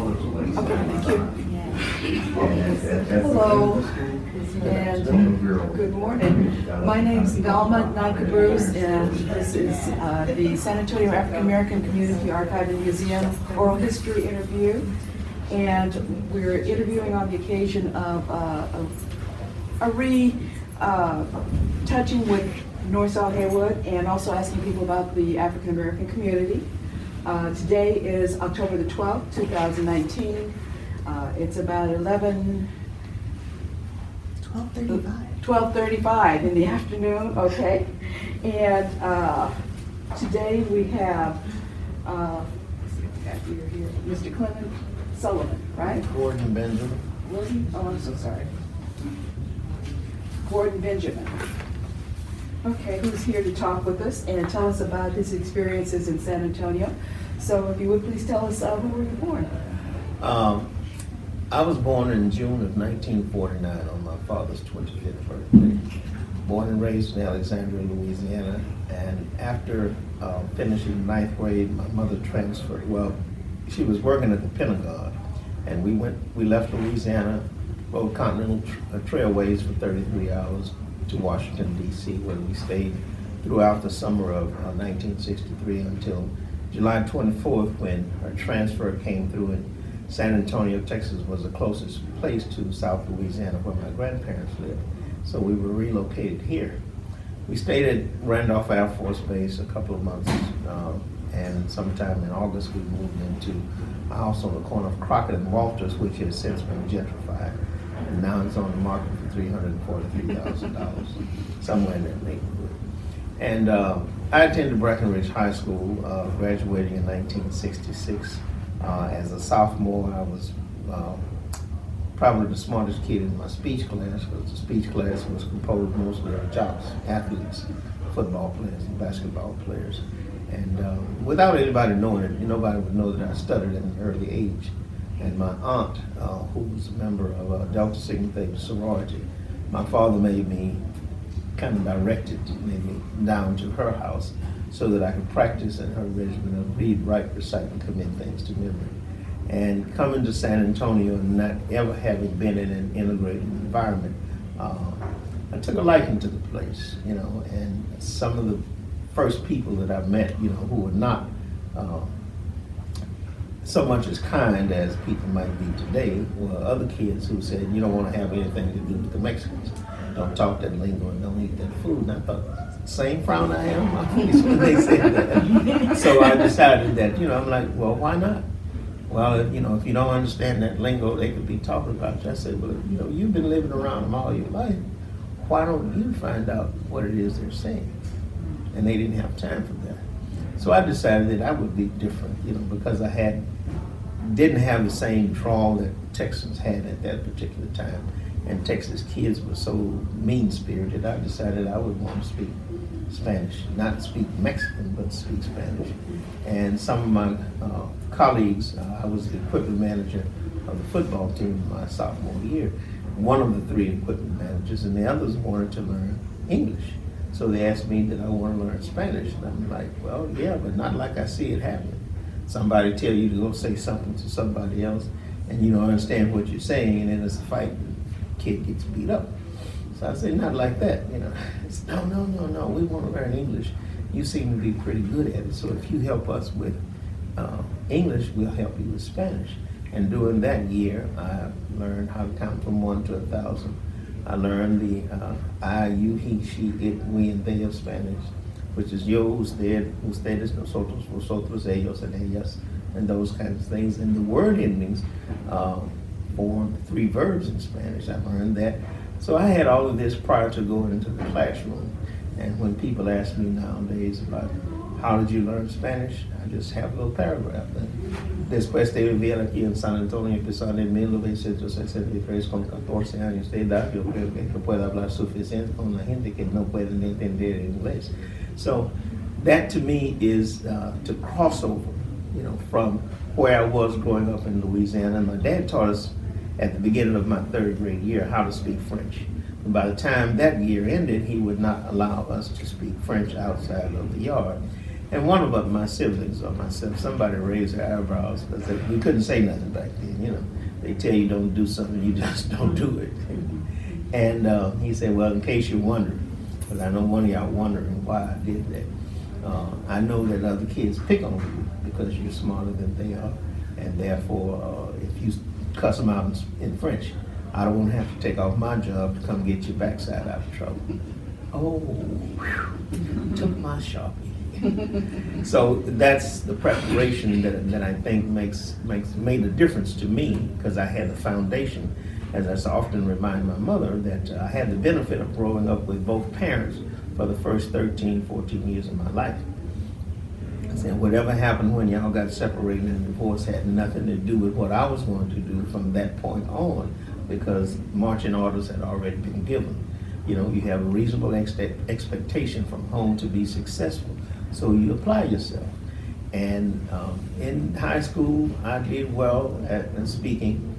Okay, thank you. Hello, and good morning. My name's Velma Nika Bruce, and this is the San Antonio African American Community Archive and Museum Oral History interview. And we're interviewing on the occasion of touching with North South Haywood and also asking people about the African American community. Today is October the 12th, 2019. It's about 12:35 in the afternoon, okay. And today we have, Mr. Clement Sullivan, right? Gordon Benjamin. Gordon, oh, I'm so sorry. Gordon Benjamin. Okay, who's here to talk with us and tell us about his experiences in San Antonio. So if you would please tell us, where were you born? I was born in June of 1949 on my father's 25th birthday. Born and raised in Alexandria, Louisiana, and after finishing ninth grade, my mother transferred. Well, she was working at the Pentagon, and we left Louisiana, rode Continental Trailways for 33 hours to Washington, D.C., where we stayed throughout the summer of 1963 until July 24th, when our transfer came through, and San Antonio, Texas was the closest place to South Louisiana where my grandparents lived. So we were relocated here. We stayed at Randolph Air Force Base a couple of months, and sometime in August we moved into a house on the corner of Crockett and Walters, which has since been gentrified. And now it's on the market for $343,000, somewhere in that neighborhood. And I attended Breckenridge High School, graduating in 1966. As a sophomore, I was probably the smartest kid in my speech class, because the speech class was composed mostly of jocks, athletes, football players, and basketball players. And without anybody knowing it, nobody would know that I stuttered at an early age. And my aunt, who was a member of Delta Sigma Theta sorority, my father made me down to her house so that I could practice in her regimen of read, write, recite, and commit things to memory. And coming to San Antonio and not ever having been in an integrated environment, I took a liking to the place, and some of the first people that I met, who were not so much as kind as people might be today, were other kids who said, you don't want to have anything to do with the Mexicans. Don't talk that lingo and don't eat that food. And I thought, same frown I have on my face when they said that. So I decided that, I'm like, well, why not? Well, if you don't understand that lingo, they could be talking about you. I said, well, you've been living around them all your life. Why don't you find out what it is they're saying? And they didn't have time for that. So I decided that I would be different, because I didn't have the same drawl that Texans had at that particular time. And Texas kids were so mean-spirited, I decided I would want to speak Spanish, not speak Mexican, but speak Spanish. And some of my colleagues, I was the equipment manager of the football team my sophomore year, one of the three equipment managers, and the others wanted to learn English. So they asked me, did I want to learn Spanish? And I'm like, well, yeah, but not like I see it happening. Somebody tell you to go say something to somebody else, and you don't understand what you're saying, and then it's a fight. Kid gets beat up. So I say, not like that, It's, no, we want to learn English. You seem to be pretty good at it, so if you help us with English, we'll help you with Spanish. And during that year, I learned how to count from 1 to 1,000. I learned the I, you, he, she, it, we, and they of Spanish, which is yo, ustedes, nosotros, vosotros, ellos, and ellas, and those kinds of things. And the word endings form 3 verbs in Spanish. I learned that. So I had all of this prior to going into the classroom. And when people ask me nowadays about how did you learn Spanish, I just have a little paragraph. Después de vivir aquí en San Antonio, empezando en 1963 con 14 años de edad, yo creo que puedo hablar suficiente con la gente que no puede entender inglés. So that to me is to cross over, from where I was growing up in Louisiana. My dad taught us at the beginning of my 3rd grade year how to speak French. And by the time that year ended, he would not allow us to speak French outside of the yard. And one of my siblings or myself, somebody raised their eyebrows because we couldn't say nothing back then, you know. They tell you don't do something, you just don't do it. And he said, well, in case you're wondering, because I know one of y'all wondering why I did that. I know that other kids pick on you because you're smarter than they are, and therefore, if you cuss them out in French, I don't want to have to take off my job to come get your backside out of trouble. Oh, whew, took my Sharpie. So that's the preparation that I think made a difference to me, because I had the foundation, as I often remind my mother, that I had the benefit of growing up with both parents for the first 13, 14 years of my life. And whatever happened when y'all got separated and divorced had nothing to do with what I was going to do from that point on, because marching orders had already been given. You know, you have a reasonable expectation from home to be successful, so you apply yourself. And in high school, I did well at speaking.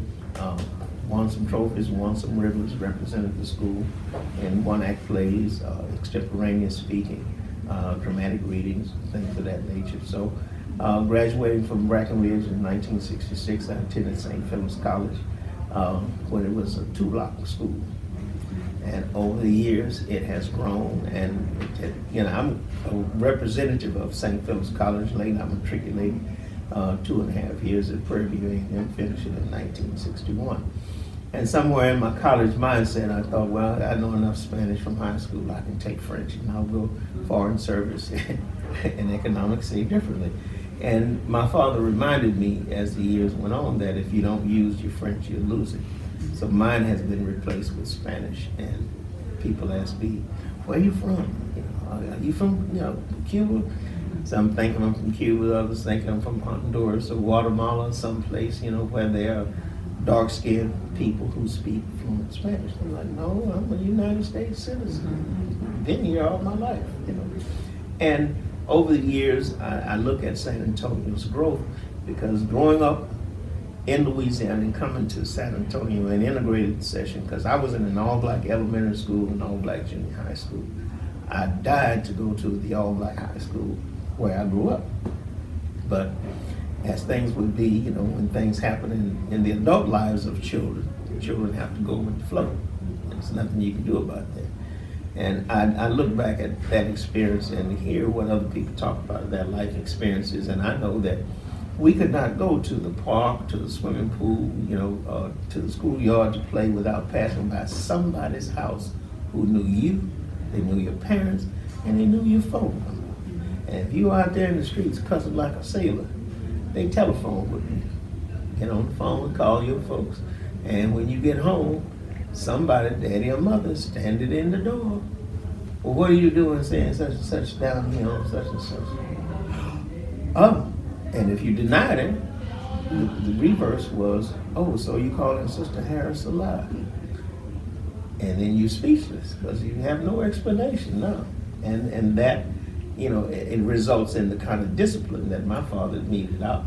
Won some trophies, won some rivers, represented the school, and won act plays, extemporaneous speaking, dramatic readings, things of that nature. So graduating from Brackenridge in 1966, I attended St. Philip's College when it was a 2-block school. And over the years, it has grown, and you know, I'm a representative of St. Philip's College. Later, I matriculated 2.5 years at Prairie View A&M, finishing in 1961. And somewhere in my college mindset, I thought, well, I know enough Spanish from high school, I can take French, and I'll go foreign service and economics, say differently. And my father reminded me as the years went on that if you don't use your French, you'll lose it. So mine has been replaced with Spanish, and people ask me, where are you from? You know, are you from, you know, Cuba? Some thinking I'm from Cuba, others thinking I'm from Honduras or Guatemala, someplace, you know, where there are dark-skinned people who speak fluent Spanish. I'm like, no, I'm a United States citizen. Been here all my life, you know. And over the years, I look at San Antonio's growth, because growing up in Louisiana and coming to San Antonio in integrated session, because I was in an all-black elementary school and all-black junior high school. I died to go to the all-black high school where I grew up. But as things would be, you know, when things happen in the adult lives of children have to go with the flow. There's nothing you can do about that. And I look back at that experience and hear what other people talk about their life experiences, and I know that we could not go to the park, to the swimming pool, you know, to the schoolyard to play without passing by somebody's house who knew you, they knew your parents, and they knew your phone number. And if you were out there in the streets cussing like a sailor, they telephone with you. Get on the phone and call your folks. And when you get home, somebody, daddy or mother, standing in the door. Well, what are you doing saying such and such down here on such and such? Oh, and if you denied it, the reverse was, oh, so you calling Sister Harris a lie. And then you're speechless because you have no explanation now. And that, you know, it results in the kind of discipline that my father meted out.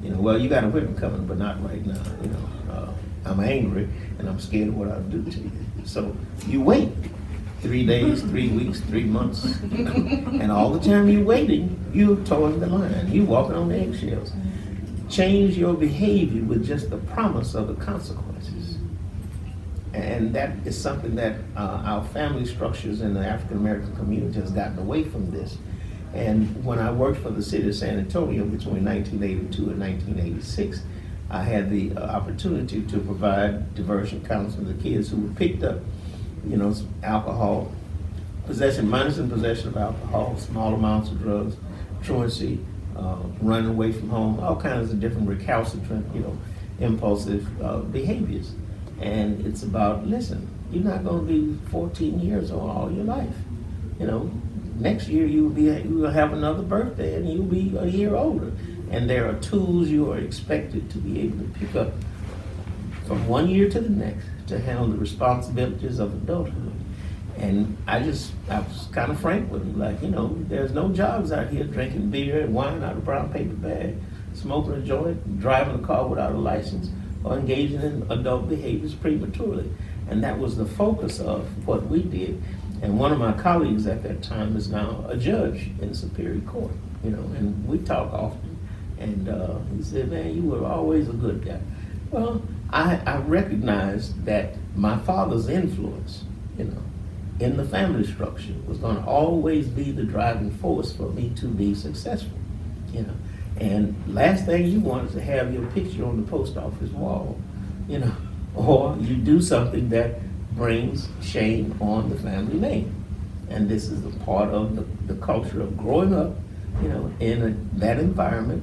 You know, well, you got a whipping coming, but not right now. You know, I'm angry and I'm scared of what I'll do to you. So you wait 3 days, 3 weeks, 3 months, and all the time you're waiting, you're towing the line. You're walking on eggshells. Change your behavior with just the promise of the consequences. And that is something that our family structures in the African American community has gotten away from this. And when I worked for the city of San Antonio between 1982 and 1986, I had the opportunity to provide diversion counseling to kids who were picked up, you know, alcohol, possession, minus in possession of alcohol, small amounts of drugs, truancy, running away from home, all kinds of different recalcitrant, you know, impulsive behaviors. And it's about, listen, you're not going to be 14 years old all your life. You know, next year you will have another birthday and you'll be a year older. And there are tools you are expected to be able to pick up from 1 year to the next to handle the responsibilities of adulthood. And I was kind of frank with them, like, you know, there's no jobs out here drinking beer and wine out of a brown paper bag, smoking a joint, driving a car without a license, or engaging in adult behaviors prematurely. And that was the focus of what we did. And one of my colleagues at that time is now a judge in Superior Court. you know, and we talk often. And he said, man, you were always a good guy. Well, I recognized that my father's influence, you know, in the family structure was going to always be the driving force for me to be successful, you know. And last thing you want is to have your picture on the post office wall, you know, or you do something that brings shame on the family name. And this is a part of the culture of growing up, you know, in that environment.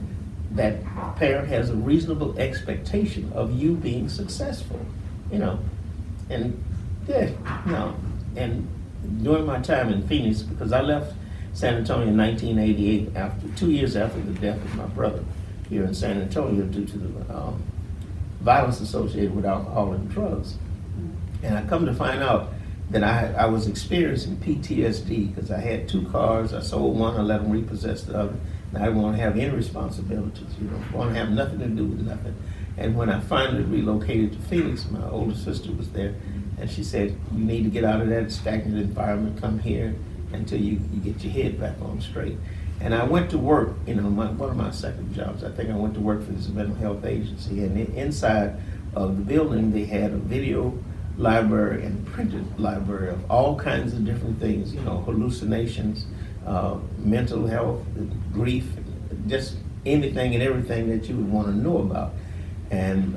That parent has a reasonable expectation of you being successful, you know. And yeah, you know, and during my time in Phoenix, because I left San Antonio in 1988, after 2 years after the death of my brother here in San Antonio due to the violence associated with alcohol and drugs. And I come to find out that I was experiencing PTSD because I had 2 cars. I sold one, I let them repossess the other. And I didn't want to have any responsibilities, you know, want to have nothing to do with nothing. And when I finally relocated to Phoenix, my older sister was there, and she said, you need to get out of that stagnant environment, come here until you get your head back on straight. And I went to work, you know, one of my second jobs, I think I went to work for this mental health agency, and inside of the building they had a video library and printed library of all kinds of different things, you know, hallucinations, mental health, grief, just anything and everything that you would want to know about. And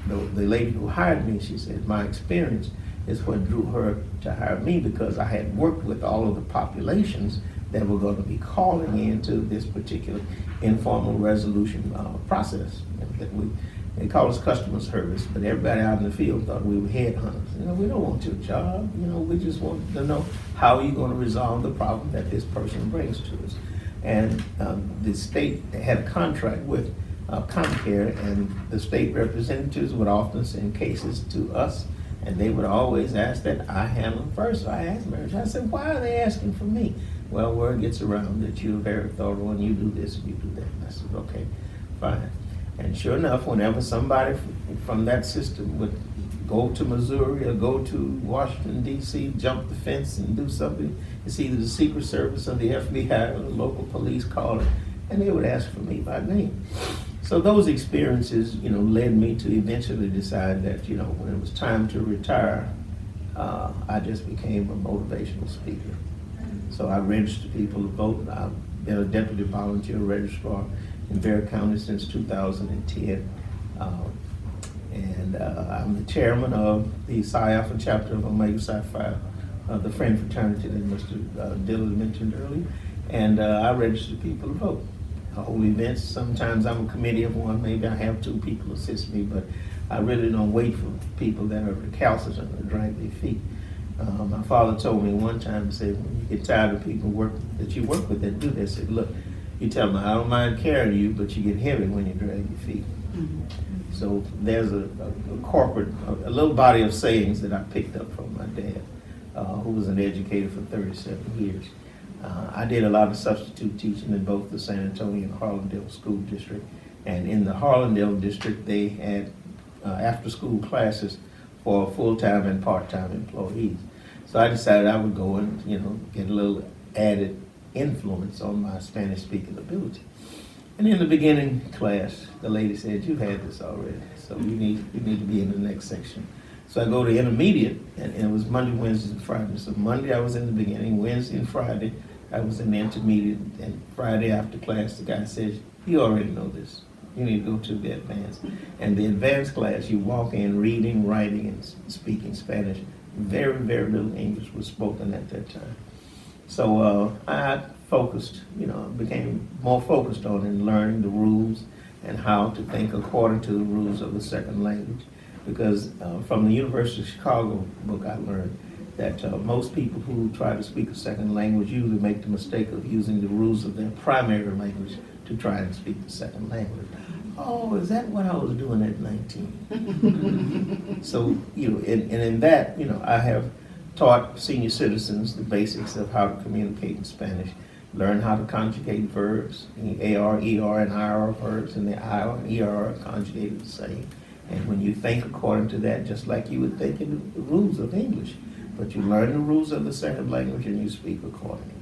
the lady who hired me, she said, my experience is what drew her to hire me, because I had worked with all of the populations that were going to be calling into this particular informal resolution process. You know, that they call us customer service, but everybody out in the field thought we were headhunters. You know, we don't want your job. You know, we just want to know how you're going to resolve the problem that this person brings to us. And the state had a contract with ComCare, and the state representatives would often send cases to us, and they would always ask that I handle them first. So I asked Mary, I said, why are they asking for me? Well, word gets around that you're very thorough and you do this and you do that. And I said, okay, fine. And sure enough, whenever somebody from that system would go to Missouri or go to Washington, D.C., jump the fence and do something, it's either the Secret Service or the FBI or the local police call it, and they would ask for me by name. So those experiences, you know, led me to eventually decide that, you know, when it was time to retire, I just became a motivational speaker. So I registered people to vote. I've been a deputy volunteer registrar in Diversion County since 2010. I'm the chairman of the Psi Alpha chapter of Omega Psi Phi, the friend fraternity that Mr. Dillard mentioned earlier. And I register people to vote. Hold events. Sometimes I'm a committee of one. Maybe I have 2 people assist me, but I really don't wait for people that are recalcitrant or drag their feet. My father told me one time, he said, when you get tired of people that you work with that do this, said, look, you tell them, I don't mind carrying you, but you get heavy when you drag your feet. Mm-hmm. So there's a corporate, a little body of sayings that I picked up from my dad, who was an educator for 37 years. I did a lot of substitute teaching in both the San Antonio and Harlandale School District. And in the Harlandale District, they had after-school classes for full-time and part-time employees. So I decided I would go and, you know, get a little added influence on my Spanish speaking ability. And in the beginning class, the lady said, you've had this already, so you need to be in the next section. So I go to intermediate, and it was Monday, Wednesday, and Friday. So Monday I was in the beginning, Wednesday and Friday I was in the intermediate, and Friday after class the guy says, you already know this. You need to go to the advanced. And the advanced class, you walk in reading, writing, and speaking Spanish. Very, very little English was spoken at that time. So I focused, you know, became more focused on in learning the rules and how to think according to the rules of the second language. Because from the University of Chicago book I learned that most people who try to speak a second language usually make the mistake of using the rules of their primary language to try and speak the second language. Oh, is that what I was doing at 19? So, you know, and in that, you know, I have taught senior citizens the basics of how to communicate in Spanish, learn how to conjugate verbs, the AR, ER, and IR verbs, and the IR and ER are conjugated the same. And when you think according to that, just like you would think in the rules of English, but you learn the rules of the second language and you speak accordingly.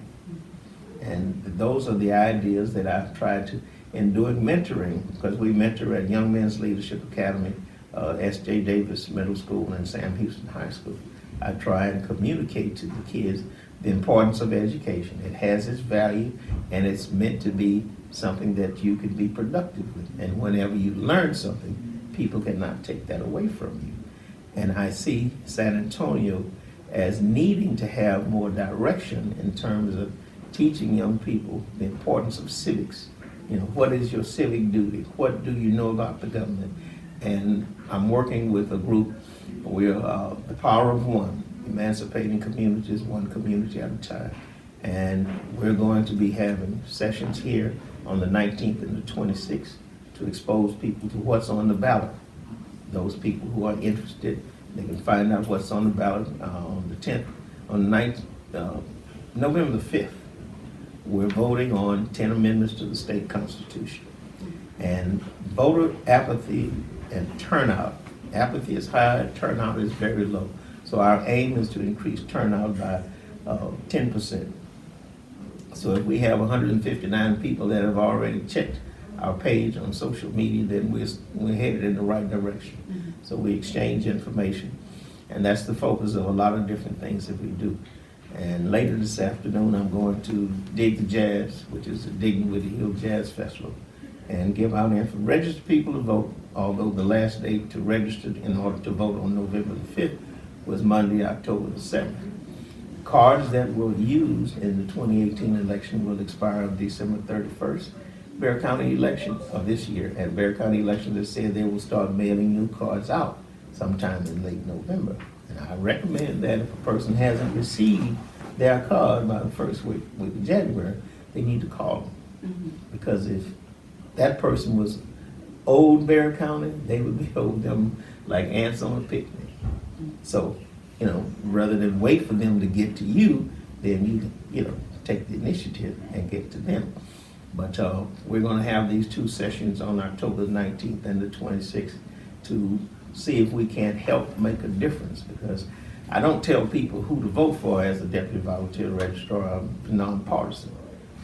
And those are the ideas that I've tried to, in doing mentoring, because we mentor at Young Men's Leadership Academy, S.J. Davis Middle School and Sam Houston High School. I try and communicate to the kids the importance of education. It has its value, and it's meant to be something that you can be productive with. And whenever you learn something, people cannot take that away from you. And I see San Antonio as needing to have more direction in terms of teaching young people the importance of civics. You know, what is your civic duty? What do you know about the government? And I'm working with a group. We're the Power of One, emancipating communities, one community at a time. And we're going to be having sessions here on the 19th and the 26th to expose people to what's on the ballot. Those people who are interested, they can find out what's on the ballot on the 10th, on the 9th, November the 5th. We're voting on 10 amendments to the state constitution. And voter apathy and turnout. Apathy is high, turnout is very low. So our aim is to increase turnout by 10%. So if we have 159 people that have already checked our page on social media, then we're headed in the right direction. Mm-hmm. So we exchange information, and that's the focus of a lot of different things that we do. And later this afternoon, I'm going to Dig the Jazz, which is the Digging with the Hill Jazz Festival, and give out info, register people to vote, although the last date to register in order to vote on November the 5th was Monday, October the 7th. Cards that were used in the 2018 election will expire on December 31st. Bexar County election of this year, at Bexar County election, they said they will start mailing new cards out sometime in late November. And I recommend that if a person hasn't received their card by the first week of January, they need to call them. Mm-hmm. Because if that person was owed Bexar County, they would be owed them like ants on a picnic. Mm-hmm. So, you know, rather than wait for them to get to you, then you take the initiative and get to them. But we're going to have these two sessions on October 19th and the 26th to see if we can't help make a difference, because I don't tell people who to vote for as a deputy volunteer registrar. I'm nonpartisan,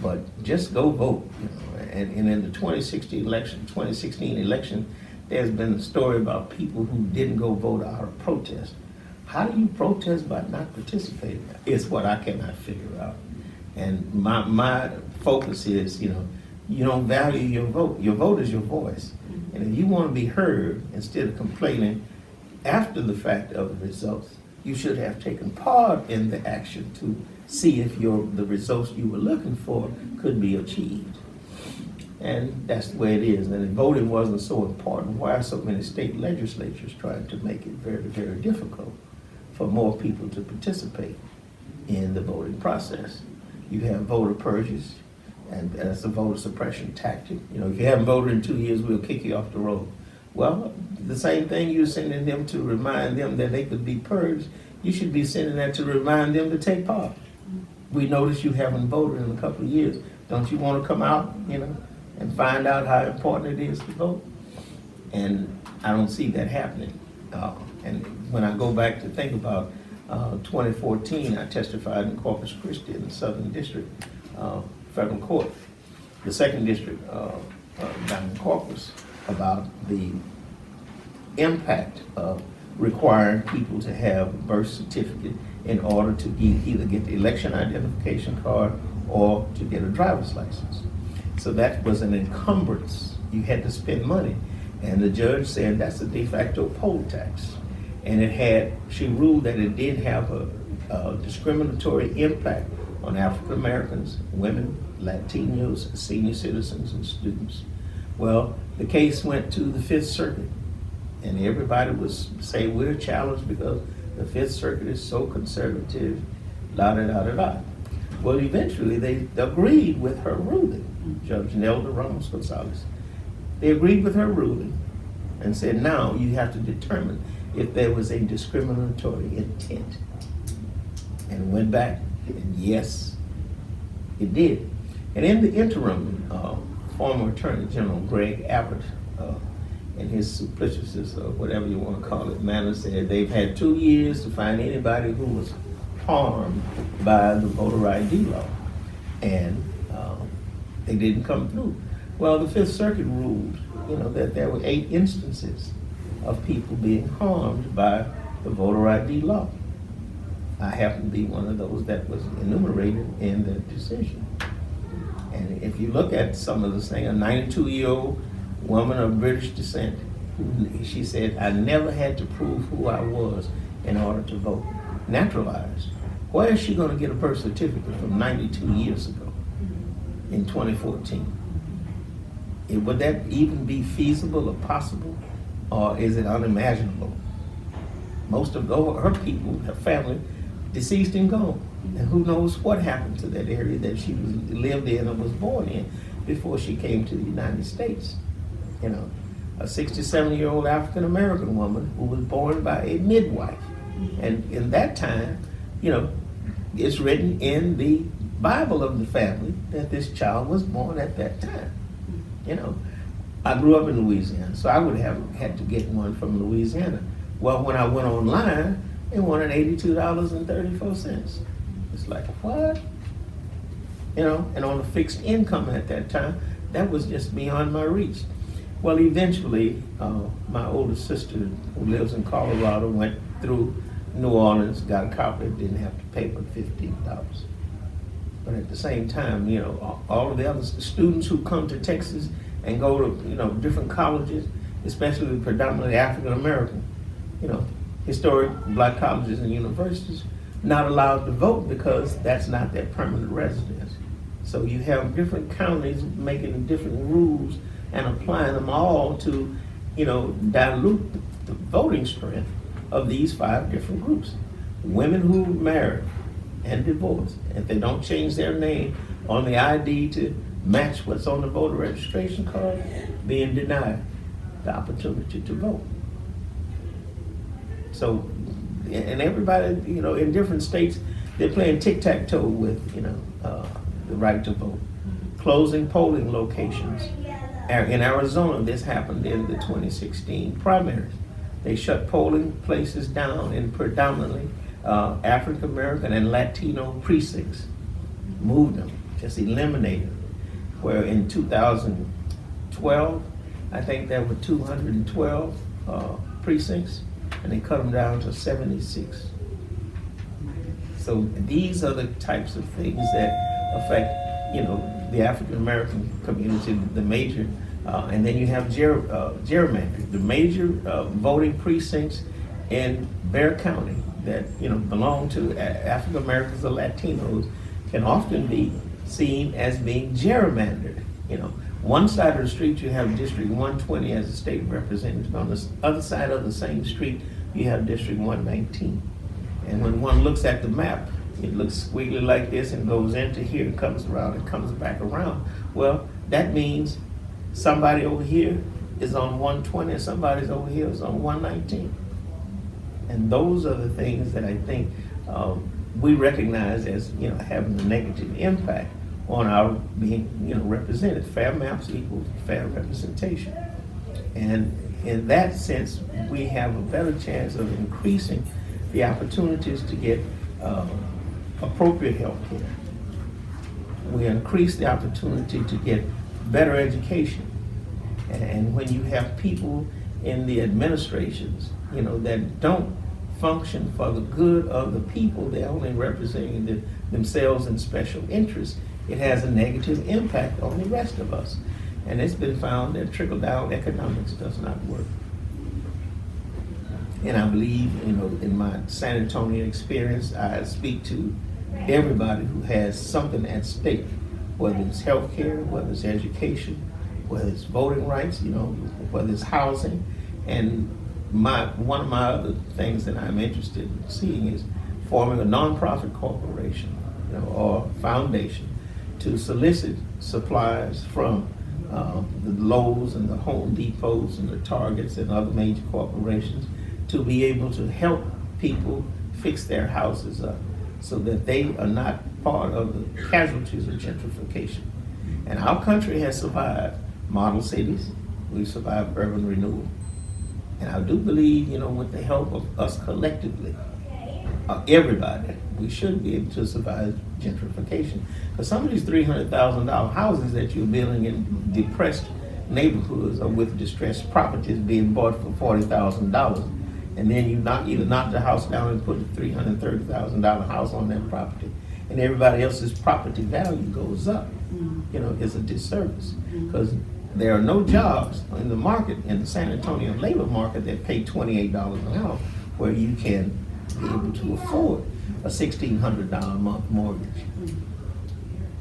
but just go vote. You know. And in the 2016 election, there's been a story about people who didn't go vote out of protest. How do you protest by not participating? It's what I cannot figure out. And my focus is, you don't value your vote. Your vote is your voice. And if you want to be heard, instead of complaining after the fact of the results, you should have taken part in the action to see if the results you were looking for could be achieved. And that's the way it is. And if voting wasn't so important, why are so many state legislatures trying to make it very, very difficult for more people to participate in the voting process? You have voter purges, and that's a voter suppression tactic. If you haven't voted in 2 years, we'll kick you off the roll. Well, the same thing you're sending them to remind them that they could be purged, you should be sending that to remind them to take part. We notice you haven't voted in a couple of years. Don't you want to come out, and find out how important it is to vote? And I don't see that happening. And when I go back to think about 2014, I testified in Corpus Christi in the Southern District Federal Court, the Second District down in Corpus, about the impact of requiring people to have a birth certificate in order to either get the election identification card or to get a driver's license. So that was an encumbrance. You had to spend money. And the judge said that's a de facto poll tax. And she ruled that it did have a discriminatory impact on African Americans, women, Latinos, senior citizens, and students. Well, the case went to the Fifth Circuit, and everybody was saying we're challenged because the Fifth Circuit is so conservative, la da da da da. Well, eventually they agreed with her ruling, Judge Nelda Ramos Gonzalez. They agreed with her ruling and said now you have to determine if there was a discriminatory intent. And went back, and yes, it did. And in the interim, former Attorney General Greg Abbott, in his supplicious, or whatever you want to call it, manner, said they've had 2 years to find anybody who was harmed by the voter ID law. And They didn't come through. Well, the Fifth Circuit ruled, that there were 8 instances of people being harmed by the voter ID law. I happen to be one of those that was enumerated in the decision. And if you look at some of this thing, a 92-year-old woman of British descent, she said, I never had to prove who I was in order to vote. Naturalized. Where is she going to get a birth certificate from 92 years ago in 2014? Would that even be feasible or possible, or is it unimaginable? Most of her people, her family, deceased and gone. And who knows what happened to that area that she lived in or was born in before she came to the United States. A 67-year-old African-American woman who was born by a midwife. And in that time, it's written in the Bible of the family that this child was born at that time. I grew up in Louisiana, so I would have had to get one from Louisiana. Well, when I went online, they wanted $82.34. It's like, what? And on a fixed income at that time, that was just beyond my reach. Well, eventually, my older sister, who lives in Colorado, went through New Orleans, got a copy, didn't have to pay but $15. But at the same time, all of the other students who come to Texas and go to, different colleges, especially predominantly African American, historic black colleges and universities, not allowed to vote because that's not their permanent residence. So you have different counties making different rules and applying them all to, dilute the voting strength of these 5 different groups. Women who marry and divorce, if they don't change their name on the ID to match what's on the voter registration card, being denied the opportunity to vote. So, and everybody, in different states, they're playing tic-tac-toe with, the right to vote. Closing polling locations. In Arizona, this happened in the 2016 primaries. They shut polling places down in predominantly African American and Latino precincts. Moved them, just eliminated them. Where in 2012, I think there were 212 precincts, and they cut them down to 76. So these are the types of things that affect, the African American community, the major, and then you have gerrymandering. The major voting precincts in Bexar County that belong to African Americans or Latinos can often be seen as being gerrymandered. One side of the street you have District 120 as a state representative. On the other side of the same street you have District 119. And when one looks at the map, it looks squiggly like this and goes into here and comes around and comes back around. Well, that means somebody over here is on 120 and somebody's over here is on 119. And those are the things that I think we recognize as having a negative impact on our being represented. Fair maps equals fair representation. And in that sense, we have a better chance of increasing the opportunities to get appropriate health care. We increase the opportunity to get better education. And when you have people in the administrations, that don't function for the good of the people, they're only representing themselves in special interests, it has a negative impact on the rest of us. And it's been found that trickle-down economics does not work. And I believe, in my San Antonio experience, I speak to everybody who has something at stake, whether it's healthcare, whether it's education, whether it's voting rights, whether it's housing. And one of my other things that I'm interested in seeing is forming a nonprofit corporation, or foundation to solicit supplies from the Lowe's and the Home Depots and the Targets and other major corporations to be able to help people fix their houses up so that they are not part of the casualties of gentrification. And our country has survived model cities. We've survived urban renewal. And I do believe, with the help of us collectively, everybody, we should be able to survive gentrification. Because some of these $300,000 houses that you're building in depressed neighborhoods or with distressed properties being bought for $40,000, and then you either knock the house down and put a $330,000 house on that property, and everybody else's property value goes up. You know, it's a disservice, because there are no jobs in the market, in the San Antonio labor market, that pay $28 an hour, where you can be able to afford a $1,600 a month mortgage.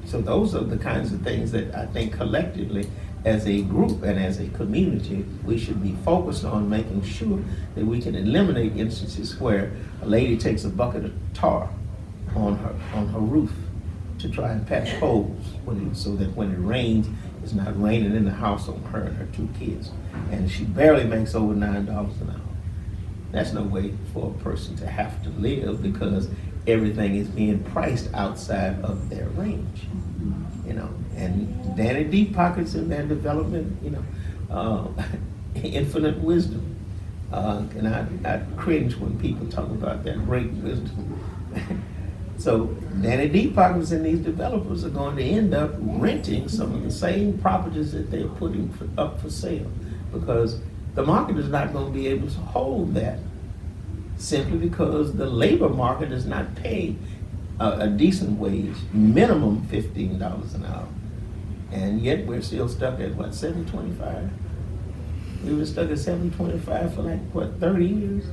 So those are the kinds of things that I think collectively, as a group and as a community, we should be focused on making sure that we can eliminate instances where a lady takes a bucket of tar on her roof to try and patch holes so that when it rains, it's not raining in the house on her and her 2 kids. And she barely makes over $9 an hour. That's no way for a person to have to live, because everything is being priced outside of their range. You know, and Danny Deep Pockets in their development, you know, infinite wisdom. And I cringe when people talk about that great wisdom. So Danny Deep Pockets and these developers are going to end up renting some of the same properties that they're putting up for sale, because the market is not going to be able to hold that, simply because the labor market is not paying a decent wage, minimum $15 an hour. And yet we're still stuck at what, $7.25? We were stuck at $7.25 for like, what, 30 years?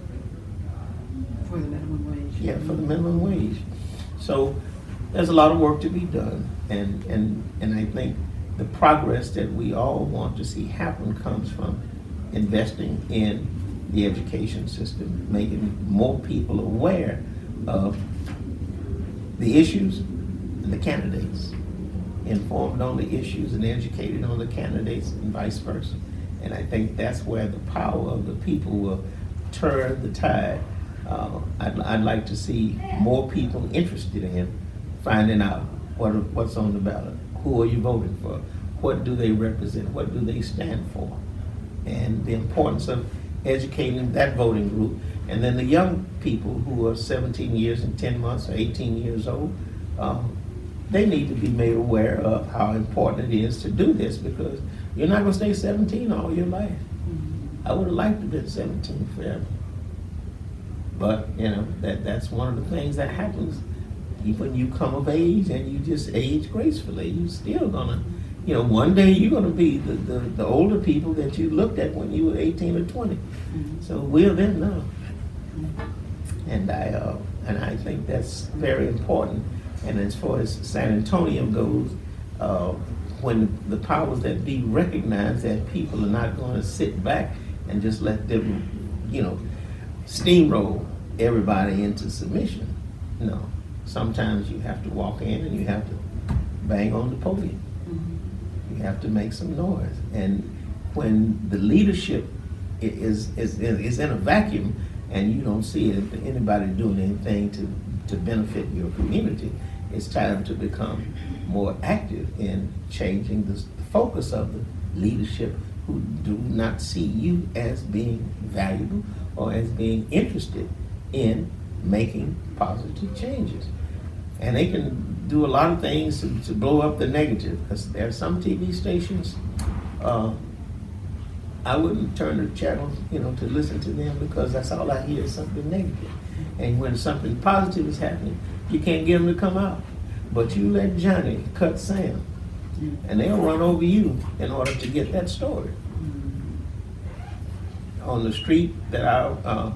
For the minimum wage. Yeah, for the minimum wage. So there's a lot of work to be done, and I think the progress that we all want to see happen comes from investing in the education system, making more people aware of the issues and the candidates, informed on the issues and educated on the candidates, and vice versa. And I think that's where the power of the people will turn the tide. I'd like to see more people interested in finding out what's on the ballot. Who are you voting for? What do they represent? What do they stand for? And the importance of educating that voting group. And then the young people who are 17 years and 10 months or 18 years old, they need to be made aware of how important it is to do this, because you're not going to stay 17 all your life. I would have liked to have been 17 forever. But, you know, that's one of the things that happens when you come of age and you just age gracefully. You're still gonna, you know, one day you're gonna be the older people that you looked at when you were 18 or 20. So we're them now. And I think that's very important. And as far as San Antonio goes, when the powers that be recognize that people are not going to sit back and just let them, you know, steamroll everybody into submission. No, sometimes you have to walk in and you have to bang on the podium. You have to make some noise. And when the leadership is in a vacuum and you don't see anybody doing anything to benefit your community, it's time to become more active in changing the focus of the leadership, who do not see you as being valuable or as being interested in making positive changes. And they can do a lot of things to blow up the negative, because there are some TV stations, I wouldn't turn the channel, you know, to listen to them, because that's all I hear is something negative. And when something positive is happening, you can't get them to come out. But you let Johnny cut Sam, and they'll run over you in order to get that story. On the street that our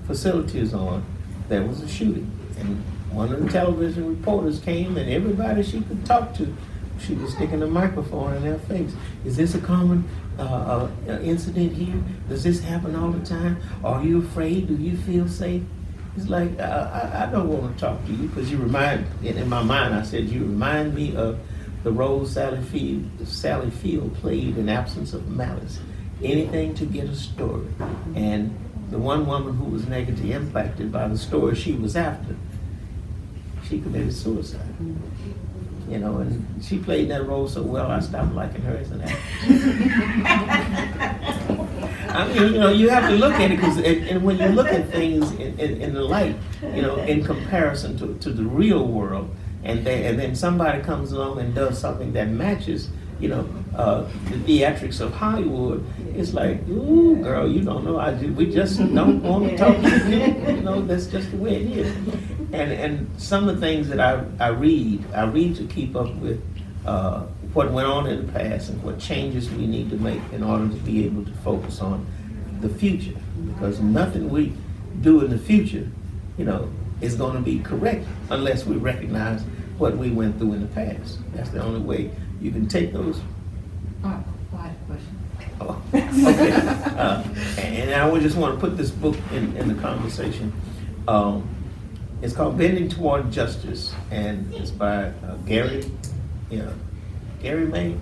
facility is on, there was a shooting. And one of the television reporters came, and everybody she could talk to, she was sticking a microphone in their face. Is this a common incident here? Does this happen all the time? Are you afraid? Do you feel safe? It's like, I don't want to talk to you, because you remind, in my mind I said, you remind me of the role Sally Field played in Absence of Malice. Anything to get a story. And the one woman who was negatively impacted by the story she was after, she committed suicide. You know, and she played that role so well, I stopped liking her as an actress. I mean, you have to look at it because, and when you look at things in the light, in comparison to the real world, and then somebody comes along and does something that matches, the theatrics of Hollywood, it's like, ooh, girl, you don't know. We just don't want to talk to you. That's just the way it is. And some of the things that I read to keep up with what went on in the past and what changes we need to make in order to be able to focus on the future. Because nothing we do in the future, is going to be correct unless we recognize what we went through in the past. That's the only way you can take those. Oh, I have a question. Oh, okay. And I would just want to put this book in the conversation. It's called Bending Toward Justice, and it's by Gary May,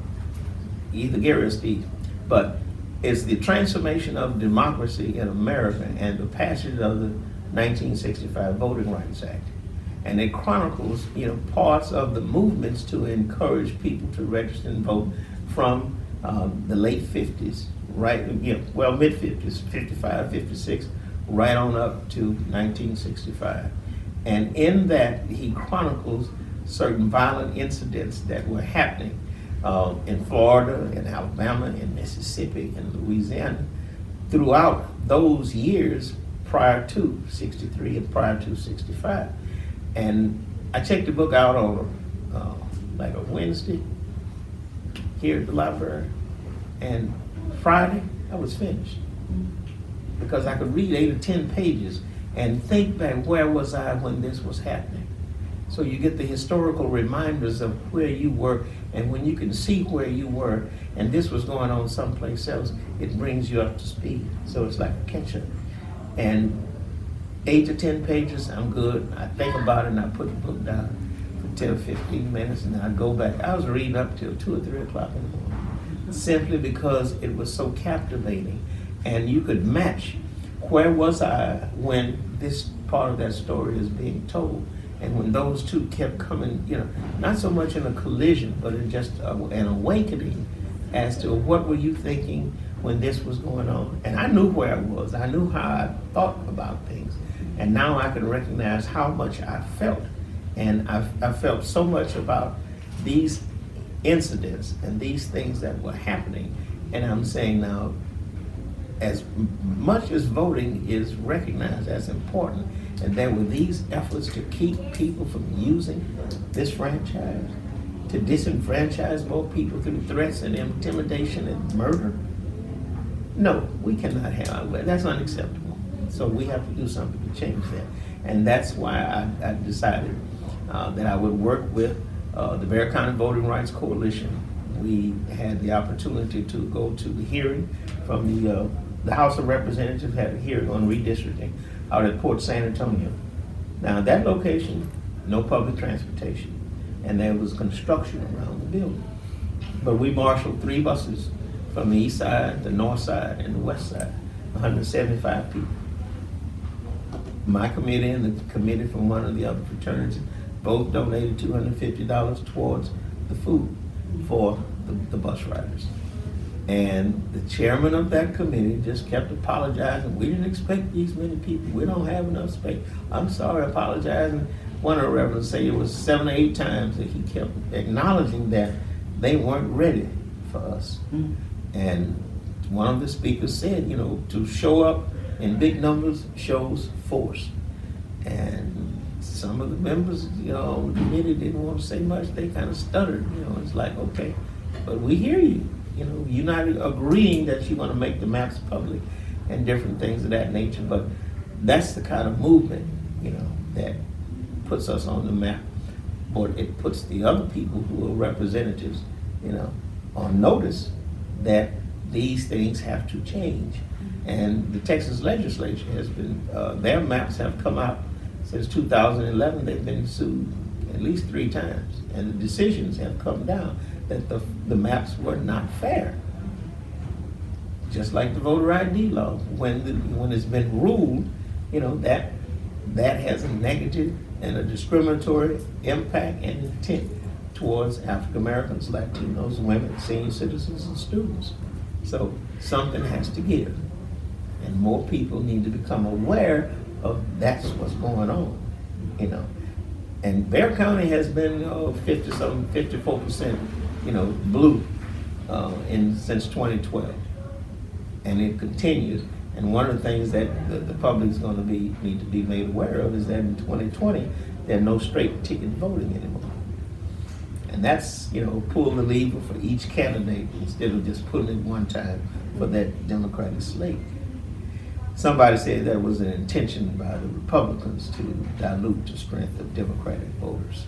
either Gary or Steve. But it's the transformation of democracy in America and the passage of the 1965 Voting Rights Act. And it chronicles, parts of the movements to encourage people to register and vote from the late 50s, mid 50s, 55, 56, right on up to 1965. And in that, he chronicles certain violent incidents that were happening in Florida, in Alabama, in Mississippi, in Louisiana, throughout those years prior to 63 and prior to 65. And I checked the book out on like a Wednesday here at the library, and Friday I was finished because I could read 8 or 10 pages and think back, where was I when this was happening? So you get the historical reminders of where you were, and when you can see where you were and this was going on someplace else, it brings you up to speed. So it's like a catch-up. And 8 to 10 pages, I'm good. I think about it and I put the book down for 10 or 15 minutes and then I go back. I was reading up till 2 or 3 o'clock in the morning, simply because it was so captivating. And you could match, where was I when this part of that story is being told? And when those two kept coming, not so much in a collision, but in just an awakening as to what were you thinking when this was going on. And I knew where I was. I knew how I thought about things. And now I can recognize how much I felt. And I felt so much about these incidents and these things that were happening. And I'm saying now, as much as voting is recognized as important, and there were these efforts to keep people from using this franchise, to disenfranchise more people through threats and intimidation and murder. No, we cannot have that. That's unacceptable. So we have to do something to change that. And that's why I decided that I would work with the Bexar County Voting Rights Coalition. We had the opportunity to go to the hearing from the House of Representatives, had a hearing on redistricting out at Port San Antonio. Now that location, no public transportation, and there was construction around the building. But we marshaled 3 buses from the east side, the north side, and the west side, 175 people. My committee and the committee from one of the other fraternities both donated $250 towards the food for the bus riders. And the chairman of that committee just kept apologizing. We didn't expect these many people. We don't have enough space. I'm sorry, apologizing. One of the reverends said it was 7 or 8 times that he kept acknowledging that they weren't ready for us. Mm-hmm. And one of the speakers said, to show up in big numbers shows force. And some of the members, on the committee didn't want to say much. They kind of stuttered. It's like, okay, but we hear you. You're not agreeing that you want to make the maps public and different things of that nature, but that's the kind of movement, that puts us on the map, or it puts the other people who are representatives, on notice that these things have to change. And the Texas legislature has been, their maps have come out since 2011. They've been sued at least 3 times, and the decisions have come down that the maps were not fair. Just like the voter ID law, when it's been ruled, that has a negative and a discriminatory impact and intent towards African Americans, Latinos, women, senior citizens, and students. So something has to give. And more people need to become aware of that's what's going on, you know. And Bexar County has been 54%, blue since 2012, and it continues. And one of the things that the public's going to need to be made aware of is that in 2020 there are no straight ticket voting anymore. And that's pull the lever for each candidate instead of just putting it one time for that Democratic slate. Somebody said that was an intention by the Republicans to dilute the strength of Democratic voters.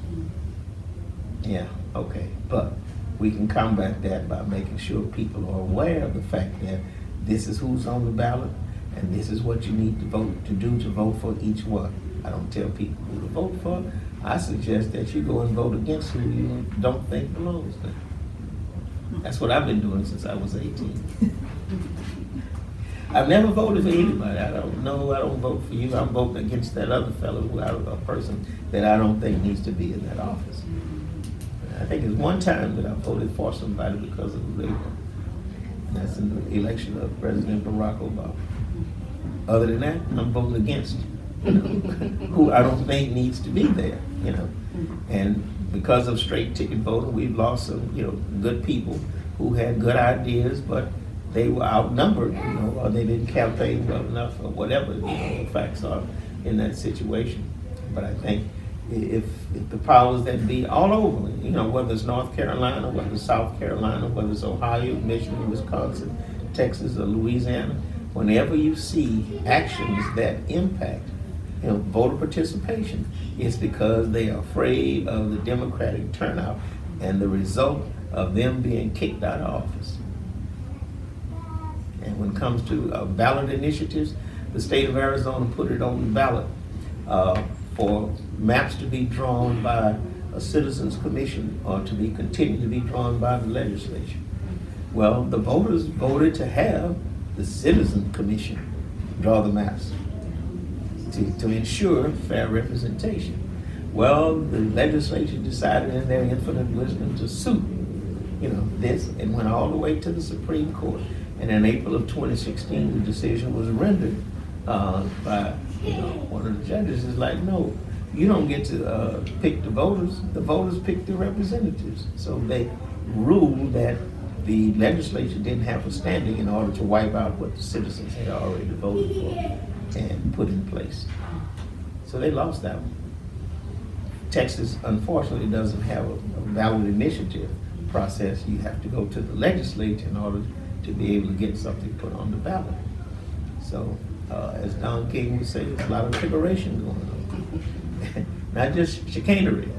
Yeah, okay, but we can combat that by making sure people are aware of the fact that this is who's on the ballot and this is what you need to vote for each one. I don't tell people who to vote for. I suggest that you go and vote against who you don't think belongs there. That's what I've been doing since I was 18. I've never voted for anybody. I don't vote for you. I'm voting against that other fellow, a person that I don't think needs to be in that office. I think it's one time that I voted for somebody because of labor. That's in the election of President Barack Obama. Other than that, I'm voting against who I don't think needs to be there. And because of straight ticket voting, we've lost some good people who had good ideas, but they were outnumbered, or they didn't campaign well enough, or whatever the facts are in that situation. But I think if the powers that be all over, whether it's North Carolina, whether it's South Carolina, whether it's Ohio, Michigan, Wisconsin, Texas, or Louisiana, whenever you see actions that impact voter participation, it's because they are afraid of the Democratic turnout and the result of them being kicked out of office. And when it comes to ballot initiatives, the state of Arizona put it on the ballot for maps to be drawn by a citizens commission or to be continued to be drawn by the legislature. Well, the voters voted to have the citizen commission draw the maps to ensure fair representation. Well, the legislature decided in their infinite wisdom to sue this, and went all the way to the Supreme Court. And in April of 2016, the decision was rendered by one of the judges. Is like, no, you don't get to pick the voters. The voters pick the representatives. So they ruled that the legislature didn't have a standing in order to wipe out what the citizens had already voted for and put in place. So they lost that one. Texas, unfortunately, doesn't have a ballot initiative process. You have to go to the legislature in order to be able to get something put on the ballot. So, as Don King would say, there's a lot of trickeration going on. Not just chicanery,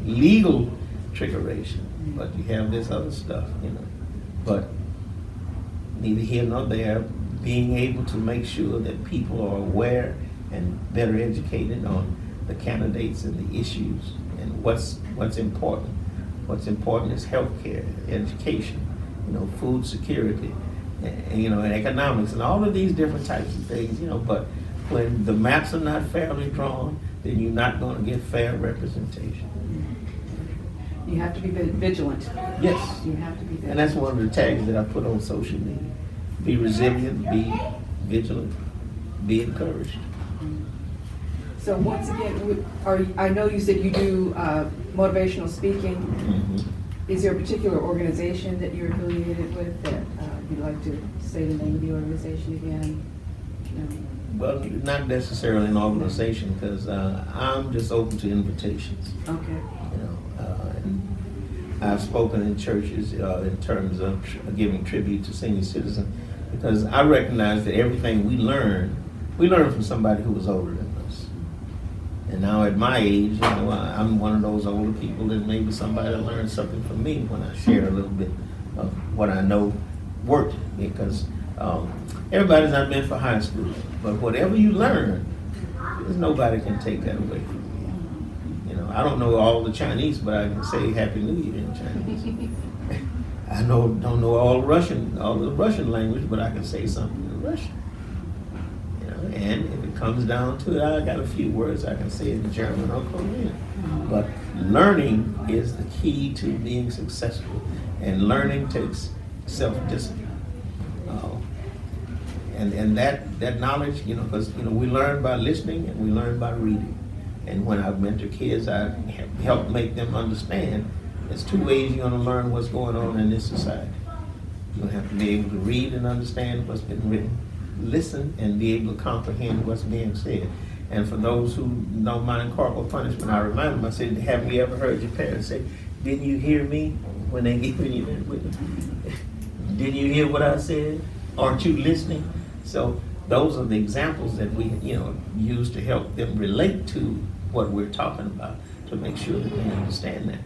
legal trickeration, but you have this other stuff, But neither here nor there, being able to make sure that people are aware and better educated on the candidates and the issues and what's important. What's important is healthcare, education, food security, and economics, and all of these different types of things, But when the maps are not fairly drawn, then you're not going to get fair representation. You have to be vigilant. Yes. You have to be vigilant. And that's one of the tags that I put on social media. Be resilient, be vigilant, be encouraged. So once again, I know you said you do motivational speaking. Mm-hmm. Is there a particular organization that you're affiliated with that you'd like to say the name of the organization again? Well, not necessarily an organization, because I'm just open to invitations. Okay. And I've spoken in churches in terms of giving tribute to senior citizens, because I recognize that everything we learn from somebody who was older than us. And now at my age, I'm one of those older people that maybe somebody learned something from me when I share a little bit of what I know worked, because everybody's not meant for high school, but whatever you learn, there's nobody can take that away from you. I don't know all the Chinese, but I can say Happy New Year in Chinese. I don't know all the Russian language, but I can say something in Russian. And if it comes down to it, I got a few words I can say in German or Korean. But learning is the key to being successful, and learning takes self-discipline. And that knowledge, because, we learn by listening and we learn by reading. And when I mentor kids, I help make them understand there's two ways you're gonna learn what's going on in this society. You're gonna have to be able to read and understand what's been written, listen and be able to comprehend what's being said. And for those who don't mind corporal punishment, I remind them, I said, have you ever heard your parents say, didn't you hear me when they giving you that whipping? Didn't you hear what I said? Aren't you listening? So those are the examples that we use to help them relate to what we're talking about, to make sure that they understand that.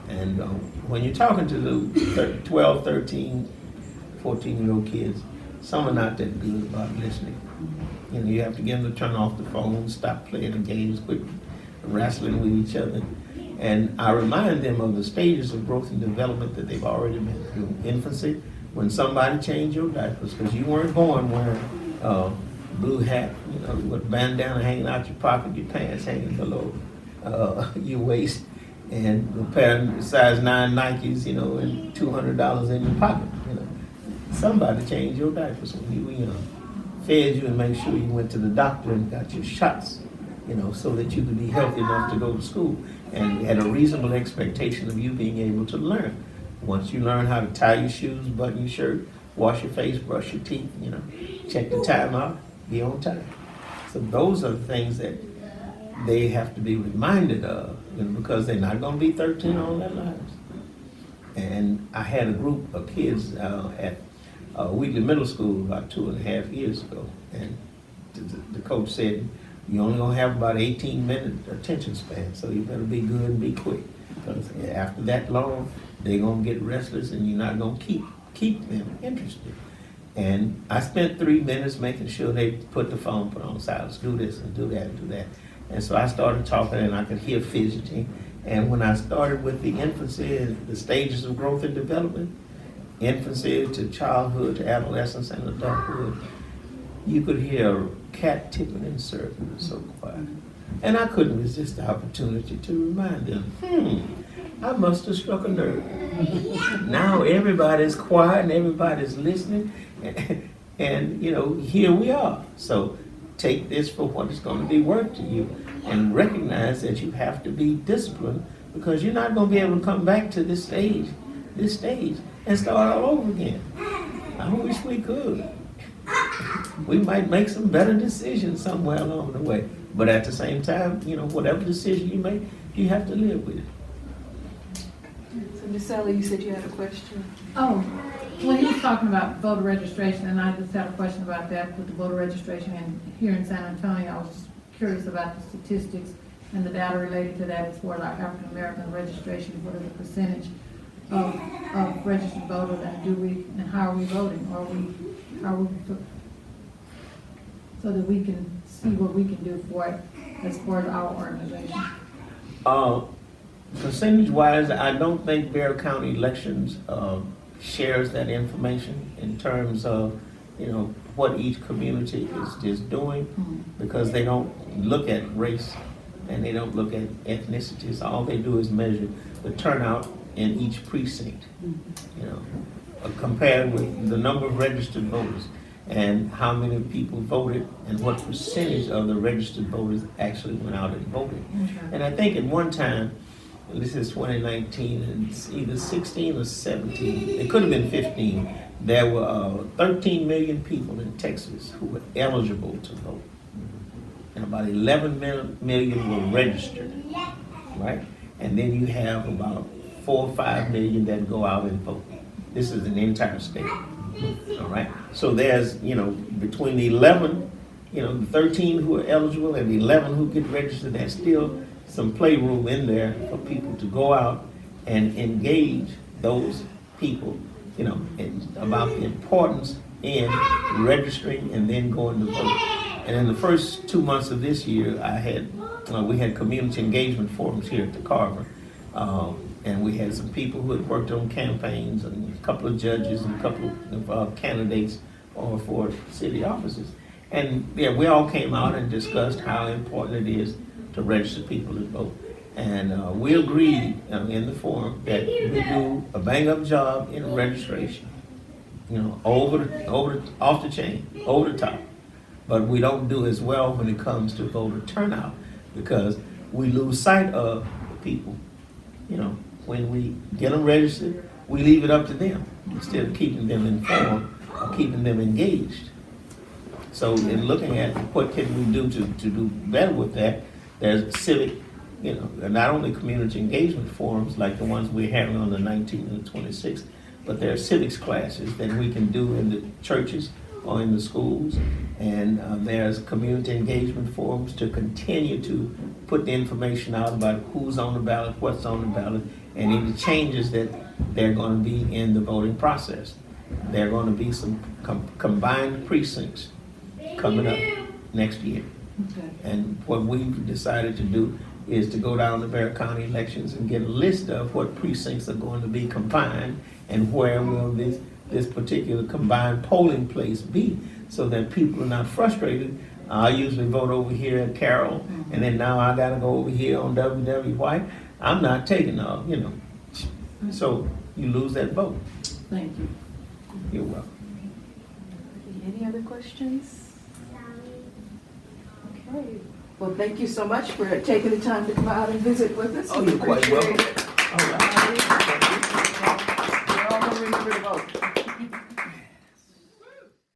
And when you're talking to the 12, 13, 14-year-old kids, some are not that good about listening. You have to get them to turn off the phone, stop playing the games, quit wrestling with each other. And I remind them of the stages of growth and development that they've already been through. Infancy, when somebody changed your diapers, because you weren't born wearing blue hat, with bandana hanging out your pocket, your pants hanging below your waist, and a pair of size 9 Nikes, and $200 in your pocket. Somebody changed your diapers when you were young, fed you and made sure you went to the doctor and got your shots, so that you could be healthy enough to go to school, and had a reasonable expectation of you being able to learn. Once you learn how to tie your shoes, button your shirt, wash your face, brush your teeth, check the time out, be on time. So those are the things that they have to be reminded of, because they're not going to be 13 all their lives. And I had a group of kids at Wheatley Middle School about 2.5 years ago, and the coach said, you're only going to have about 18-minute attention span, so you better be good and be quick, because after that long, they're going to get restless and you're not going to keep them interested. And I spent 3 minutes making sure they put the phone, put on silence, do this and do that and do that. And so I started talking and I could hear fidgeting. And when I started with the infancy and the stages of growth and development, infancy to childhood to adolescence and adulthood, you could hear a cat tipping and surfing. It was so quiet. And I couldn't resist the opportunity to remind them, I must have struck a nerve. Now everybody's quiet and everybody's listening, and here we are. So take this for what it's going to be worth to you, and recognize that you have to be disciplined, because you're not going to be able to come back to this stage and start all over again. I wish we could. We might make some better decisions somewhere along the way, but at the same time, whatever decision you make, you have to live with it. So Ms. Sally, you said you had a question? Oh, when he was talking about voter registration, and I just had a question about that with the voter registration, and here in San Antonio, I was just curious about the statistics and the data related to that as far as our African American registration. What is the percentage of registered voters, and how are we voting? So that we can see what we can do for it as far as our organization. Percentage-wise, I don't think Bexar County Elections shares that information in terms of, what each community is doing, because they don't look at race and they don't look at ethnicities. All they do is measure the turnout in each precinct, compared with the number of registered voters and how many people voted and what percentage of the registered voters actually went out and voted. Okay. And I think at one time, this is 2019, and it's either 16 or 17, it could have been 15, there were 13 million people in Texas who were eligible to vote. And about 11 million were registered, right? And then you have about 4 or 5 million that go out and vote. This is an entire state, all right? So there's, between the 11, the 13 who are eligible and the 11 who get registered, there's still some playroom in there for people to go out and engage those people, about the importance in registering and then going to vote. And in the first 2 months of this year, we had community engagement forums here at the Carver, and we had some people who had worked on campaigns, and a couple of judges and a couple of candidates for city offices. And we all came out and discussed how important it is to register people to vote. And we agreed in the forum that we do a bang-up job in registration. off the chain, over the top. But we don't do as well when it comes to voter turnout because we lose sight of the people. When we get them registered, we leave it up to them instead of keeping them informed or keeping them engaged. So in looking at what can we do to do better with that, there's civic, not only community engagement forums like the ones we're having on the 19th and the 26th, but there are civics classes that we can do in the churches or in the schools. And there's community engagement forums to continue to put the information out about who's on the ballot, what's on the ballot, and any changes that they're going to be in the voting process. There are going to be some combined precincts coming up next year. Okay. And what we've decided to do is to go down to Bear County elections and get a list of what precincts are going to be combined and where will this particular combined polling place be, so that people are not frustrated. I usually vote over here at Carroll, and then now I gotta go over here on W.W. White. I'm not taking off, So you lose that vote. Thank you. You're welcome. Any other questions? Okay. Well, thank you so much for taking the time to come out and visit with us. Oh, We you're quite appreciate welcome. it. All right. We're all going to remember to vote.